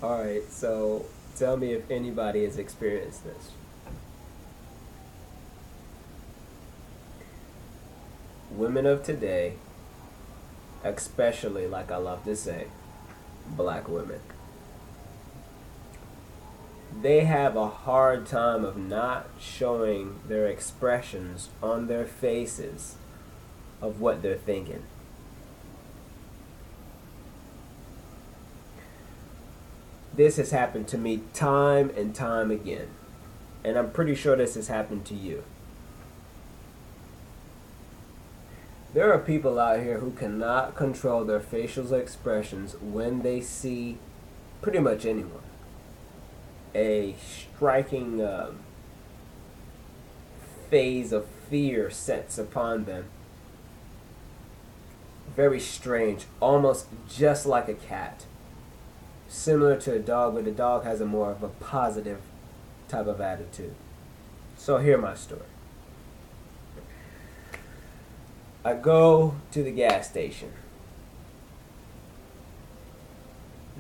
Alright, so tell me if anybody has experienced this. Women of today, especially, like I love to say, black women, they have a hard time of not showing their expressions on their faces of what they're thinking. This has happened to me time and time again, and I'm pretty sure this has happened to you. There are people out here who cannot control their facial expressions when they see pretty much anyone. A striking phase of fear sets upon them. Very strange, almost just like a cat. Similar to a dog, but the dog has a more of a positive type of attitude. So hear my story. I go to the gas station.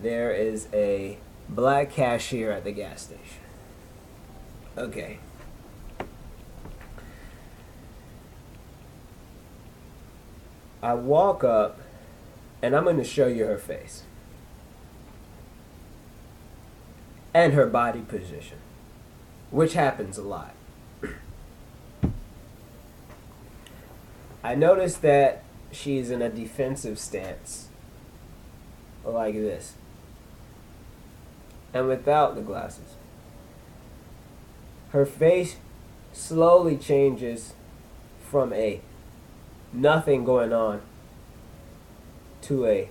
There is a black cashier at the gas station. Okay. I walk up, and I'm going to show you her face and her body position, which happens a lot. I notice that she's in a defensive stance, like this, and without the glasses. Her face slowly changes from a nothing going on to a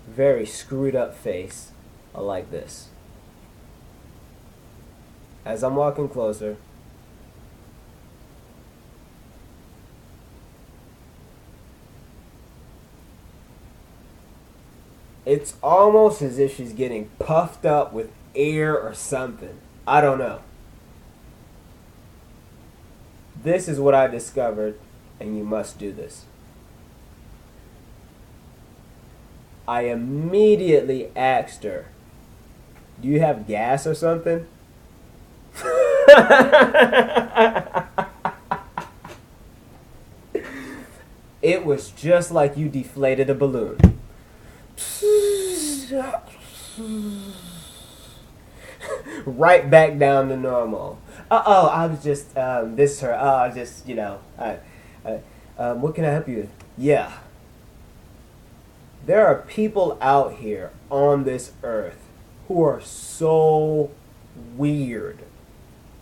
very screwed up face like this. As I'm walking closer, it's almost as if she's getting puffed up with air or something. I don't know. This is what I discovered, and you must do this. I immediately asked her, "Do you have gas or something?" It was just like you deflated a balloon. Right back down to normal. I was just, this is her. I just, what can I help you with? Yeah. There are people out here on this earth who are so weird.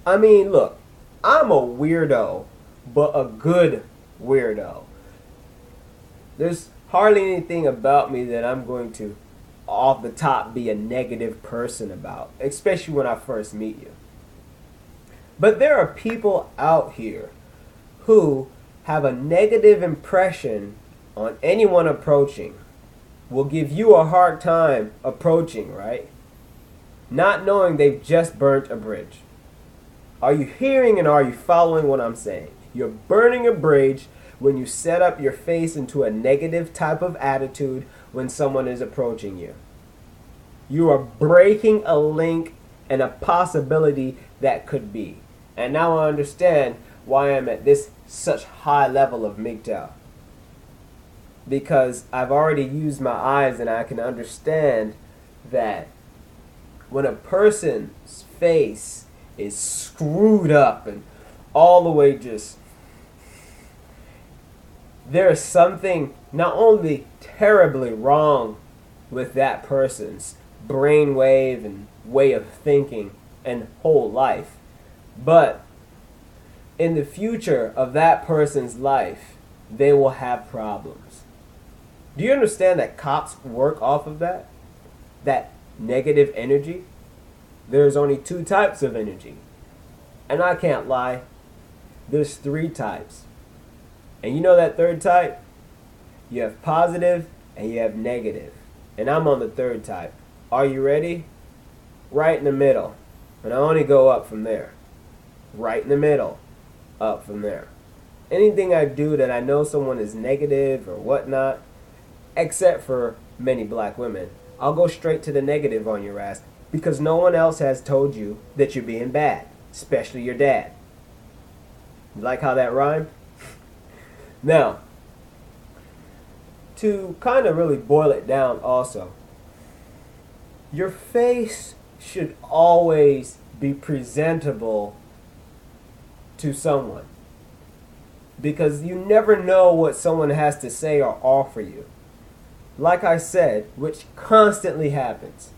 I mean, look, I'm a weirdo, but a good weirdo. There's hardly anything about me that I'm going to, off the top, be a negative person about, especially when I first meet you. But there are people out here who have a negative impression on anyone approaching, will give you a hard time approaching, right? Not knowing they've just burnt a bridge. Are you hearing and are you following what I'm saying? You're burning a bridge when you set up your face into a negative type of attitude when someone is approaching you. You are breaking a link and a possibility that could be. And now I understand why I'm at this such high level of MGTOW. Because I've already used my eyes and I can understand that when a person's face is screwed up and all the way just, there's something not only terribly wrong with that person's brainwave and way of thinking and whole life, but in the future of that person's life, they will have problems. Do you understand that cops work off of that? That negative energy? There's only 2 types of energy. And I can't lie. There's 3 types. And you know that 3rd type? You have positive and you have negative. And I'm on the 3rd type. Are you ready? Right in the middle. And I only go up from there. Right in the middle. Up from there. Anything I do that I know someone is negative or whatnot, except for many black women, I'll go straight to the negative on your ass because no one else has told you that you're being bad, especially your dad. You like how that rhymed? Now, to kind of really boil it down also, your face should always be presentable to someone, because you never know what someone has to say or offer you. Like I said, which constantly happens.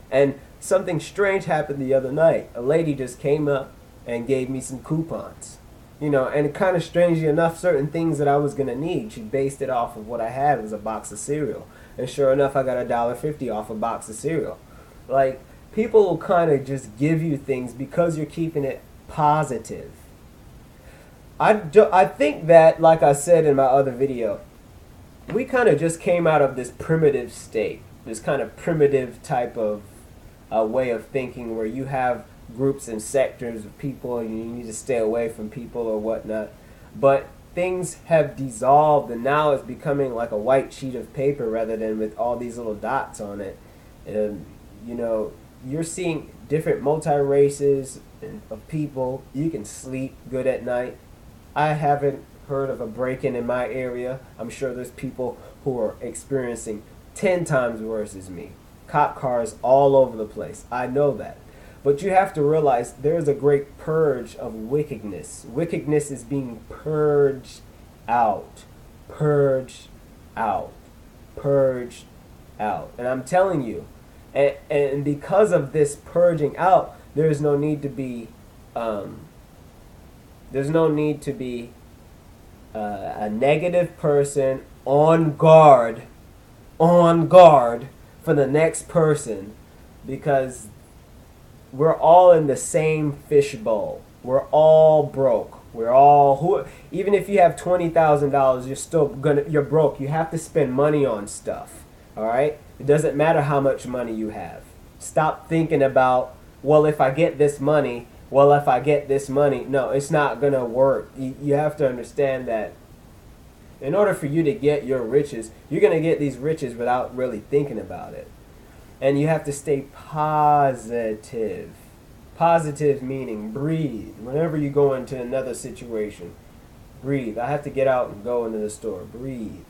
And something strange happened the other night. A lady just came up and gave me some coupons. And kind of strangely enough, certain things that I was going to need, she based it off of what I had. It was a box of cereal. And sure enough, I got $1.50 off a box of cereal. Like, people will kind of just give you things because you're keeping it positive. I think that, like I said in my other video, we kind of just came out of this primitive state, this kind of primitive type of way of thinking where you have groups and sectors of people and you need to stay away from people or whatnot. But things have dissolved and now it's becoming like a white sheet of paper rather than with all these little dots on it. And, you're seeing different multi-races of people. You can sleep good at night. I haven't heard of a break-in in my area. I'm sure there's people who are experiencing 10 times worse as me. Cop cars all over the place. I know that. But you have to realize there's a great purge of wickedness. Wickedness is being purged out. Purged out. Purged out. And I'm telling you, and because of this purging out, there's no need to be a negative person on guard for the next person, because we're all in the same fishbowl. We're all broke. Even if you have $20,000, you're broke. You have to spend money on stuff. All right? It doesn't matter how much money you have. Stop thinking about, well, if I get this money, no, it's not going to work. You have to understand that in order for you to get your riches, you're going to get these riches without really thinking about it. And you have to stay positive. Positive meaning breathe. Whenever you go into another situation, breathe. I have to get out and go into the store. Breathe.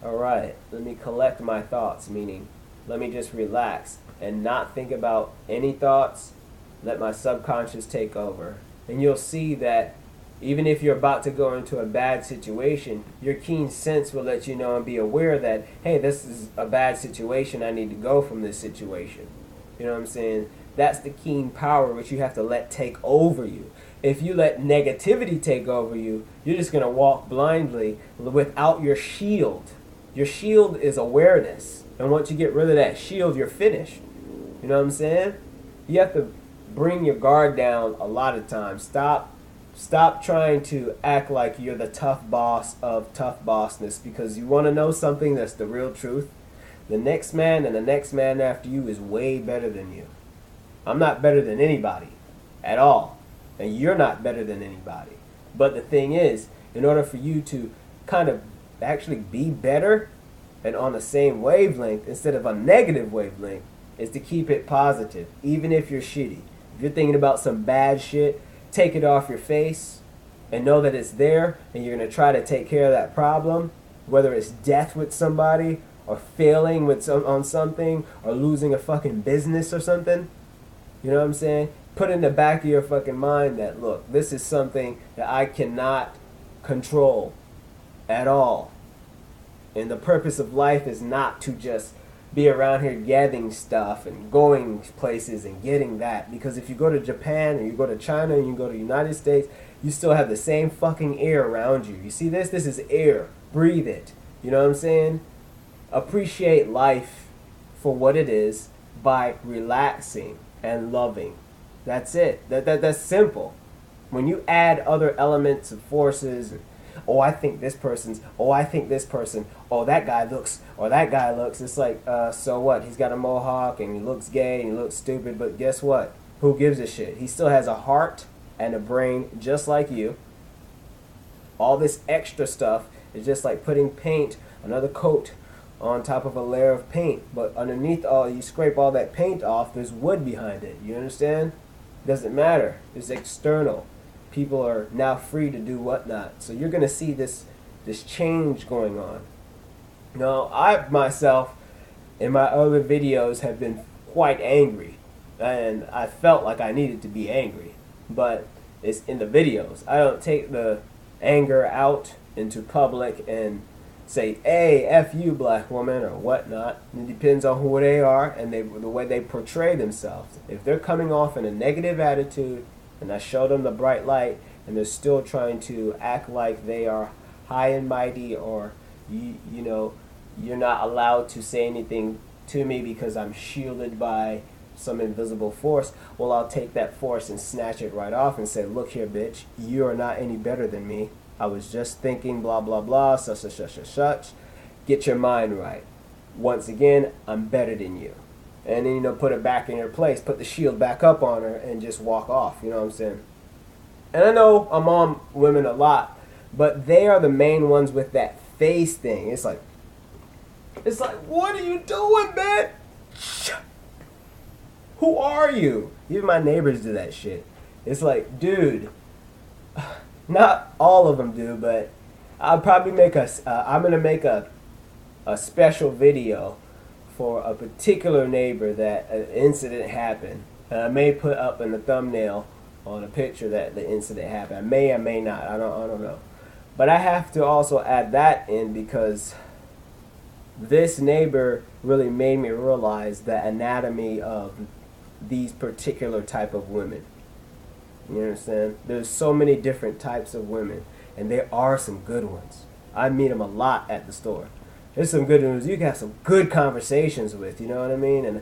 All right, let me collect my thoughts, meaning let me just relax and not think about any thoughts. Let my subconscious take over. And you'll see that even if you're about to go into a bad situation, your keen sense will let you know and be aware that, hey, this is a bad situation. I need to go from this situation. You know what I'm saying? That's the keen power which you have to let take over you. If you let negativity take over you, you're just going to walk blindly without your shield. Your shield is awareness. And once you get rid of that shield, you're finished. You know what I'm saying? You have to bring your guard down a lot of times. Stop trying to act like you're the tough boss of tough bossness, because you want to know something that's the real truth. The next man and the next man after you is way better than you. I'm not better than anybody at all. And you're not better than anybody. But the thing is, in order for you to kind of actually be better and on the same wavelength instead of a negative wavelength, is to keep it positive, even if you're shitty. If you're thinking about some bad shit, take it off your face and know that it's there, and you're going to try to take care of that problem, whether it's death with somebody or failing on something or losing a fucking business or something. You know what I'm saying? Put in the back of your fucking mind that, look, this is something that I cannot control at all. And the purpose of life is not to just be around here gathering stuff and going places and getting that. Because if you go to Japan or you go to China and you go to the United States, you still have the same fucking air around you. You see this? This is air. Breathe it. You know what I'm saying? Appreciate life for what it is by relaxing and loving. That's it. That's simple. When you add other elements of forces, oh, I think this person, oh, that guy looks, it's like, so what? He's got a mohawk and he looks gay and he looks stupid, but guess what? Who gives a shit? He still has a heart and a brain just like you. All this extra stuff is just like putting paint, another coat on top of a layer of paint. But underneath all, you scrape all that paint off, there's wood behind it. You understand? Doesn't matter. It's external. People are now free to do whatnot. So you're going to see this change going on. Now, I myself, in my other videos, have been quite angry. And I felt like I needed to be angry. But it's in the videos. I don't take the anger out into public and say, hey, F you, black woman, or whatnot. It depends on who they are and the way they portray themselves. If they're coming off in a negative attitude, and I show them the bright light, and they're still trying to act like they are high and mighty, or, you know, you're not allowed to say anything to me because I'm shielded by some invisible force, well, I'll take that force and snatch it right off and say, look here, bitch, you are not any better than me. I was just thinking blah, blah, blah, such, such, such, such, such. Get your mind right. Once again, I'm better than you. And then, you know, put it back in your place, put the shield back up on her, and just walk off, you know what I'm saying? And I know I'm on women a lot, but they are the main ones with that face thing. It's like, what are you doing, man? Who are you? Even my neighbors do that shit. It's like, dude, not all of them do, but I'll probably make I'm going to make a special video for a particular neighbor that an incident happened. And I may put up in the thumbnail on a picture that the incident happened. I may or may not. I don't know. But I have to also add that in because this neighbor really made me realize the anatomy of these particular type of women. You understand? There's so many different types of women, and there are some good ones. I meet them a lot at the store. There's some good ones you can have some good conversations with, you know what I mean? And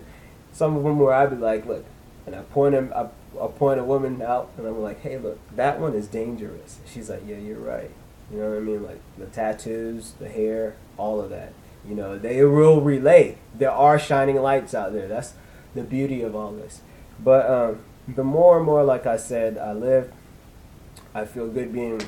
some of them where I'd be like, look, and I point a woman out, and I'm like, hey, look, that one is dangerous. She's like, yeah, you're right. You know what I mean? Like the tattoos, the hair, all of that. You know, they will relate. There are shining lights out there. That's the beauty of all this. But the more and more, like I said, I live, I feel good being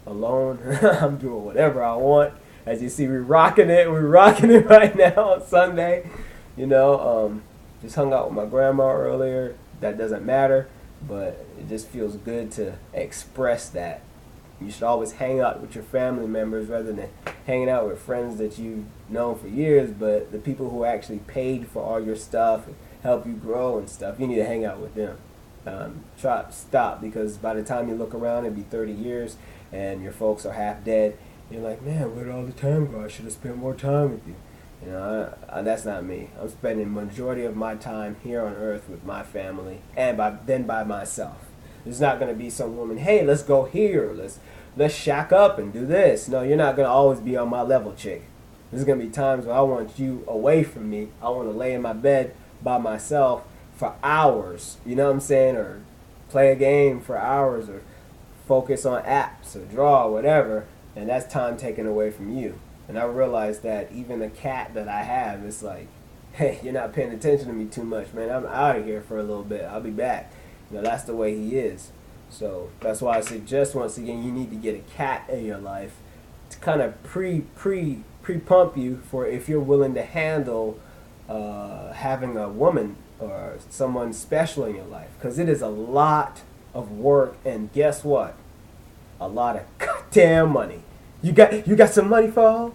alone. I'm doing whatever I want. As you see, we're rocking it right now on Sunday. You know, just hung out with my grandma earlier. That doesn't matter, but it just feels good to express that. You should always hang out with your family members rather than hanging out with friends that you've known for years, but the people who actually paid for all your stuff and help you grow and stuff, you need to hang out with them. Stop, because by the time you look around, it'll be 30 years and your folks are half dead. You're like, man, where'd all the time go? I should have spent more time with you. You know, that's not me. I'm spending the majority of my time here on earth with my family and then by myself. There's not going to be some woman, hey, let's go here. Let's shack up and do this. No, you're not going to always be on my level, chick. There's going to be times where I want you away from me. I want to lay in my bed by myself for hours. You know what I'm saying? Or play a game for hours or focus on apps or draw or whatever. And that's time taken away from you. And I realized that even the cat that I have, it's like, hey, you're not paying attention to me too much, man. I'm out of here for a little bit. I'll be back. You know, that's the way he is. So that's why I suggest, once again, you need to get a cat in your life to kind of pre-pump you for if you're willing to handle having a woman or someone special in your life. Because it is a lot of work, and guess what? A lot of goddamn money. You got some money, fall?